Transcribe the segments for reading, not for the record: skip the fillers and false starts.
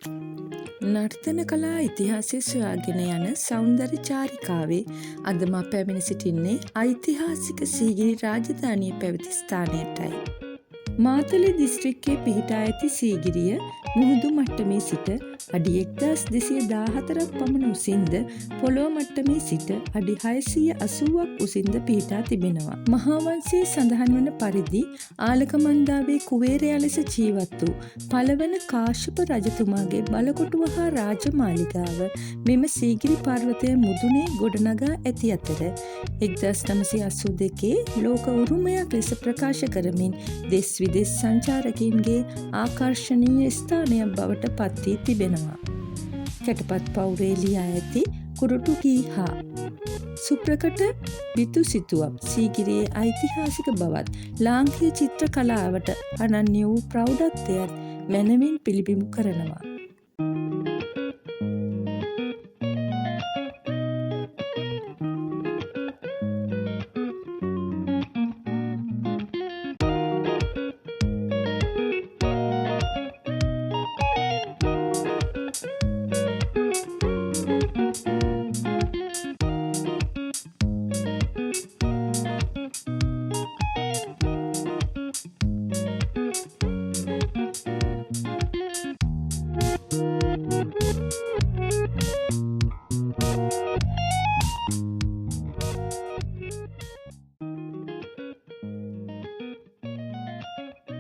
නර්තන කලා ඉතිහාසය සොයාගෙන යන සෞන්දර්ය චාරිකාවේ අද මා පැමිණ සිටින්නේ ඓතිහාසික සීගිරි රාජධානිය පැවති ස්ථානයටයි. මාතලේ දිස්ත්‍රික්කයේ පිහිටා ඇති සීගිරිය මුහුදු මට්ටමේ සිට අඩි 1214ක් පමණ උසින්ද පොළොව මට්ටමේ සිට අඩි 680ක් උසින්ද පිහිටා තිබෙනවා. මහාවංශයේ සඳහන් වන පරිදි ආලකමන්දාවේ කුවේරයා ලෙස ජීවත් වූ පළවන කාශ්‍යප රජතුමාගේ බලකොටුව හා රාජමාලිගාව මෙම සීගිරි පර්වතය මුදුනේ ගොඩනගා ඇති අතර 1982 ලෝක උරුමයක් ලෙස ප්‍රකාශ කරමින් දෙස් විදෙස් සංචාරකයින්ගේ ආකර්ශනීය ස්ථානයක් බවට පත් වී තිබෙනවා. කැටපත් පවුරේ ලියා ඇති කුරුටු ගී හා සුප්‍රකට බිතු සිතුවම් සීගිරියේ ඓතිහාසික බවත් ලාංකීය චිත්‍ර කලාවට අනන්‍ය වූ ප්‍රෞಢත්වයත් මැනවින් පිළිබිඹු කරනවා.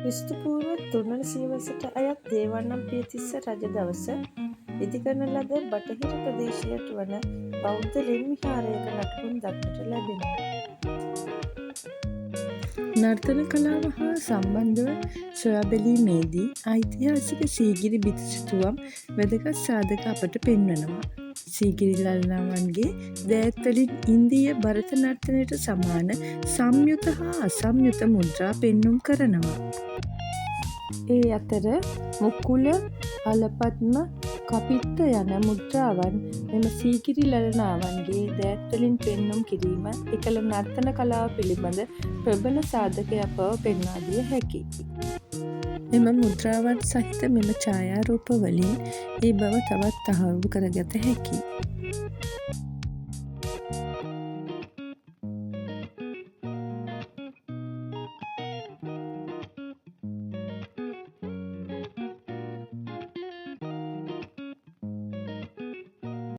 ක්‍රිස්තු පූර්ව 3 වන සියවසට අයත් දේවන්නම් පියතිස්ස රජ දවස ඉදිකරන ලද බටහිර ප්‍රදේශයට වන බෞද්ධ ලෙන් විහාරයක නටබුන් දක්නට ලැබෙනවා. නර්තන කලාව හා සම්බන්ධව සොයා බැලීමේදී ඓතිහාසික සීගිරි බිතු සිතුවම් වැදගත් සාධක අපට පෙන්වනවා. සීගිරි ලලනාවන්ගේ දෑත්වලින් ඉන්දීය භරත නර්තනයට සමාන සංයුත හා අසංයුත මුද්‍රා පෙන්නුම් කරනවා. ඒ අතර මුකුල, අලපද්ම, කපිත්ත යන මුද්‍රාවන් මෙම සීගිරි ලලනාවන්ගේ දෑත්වලින් පෙන්නුම් කිරීම එකල නර්තන කලාව පිළිබඳ ප්‍රබල සාධකයක් බව පෙන්වා දිය හැකියි. මෙම මුද්‍රාවන් සහිත මෙම ඡායාරූප වලින් ඒ බව තවත් තහවුරු කරගත හැකියි.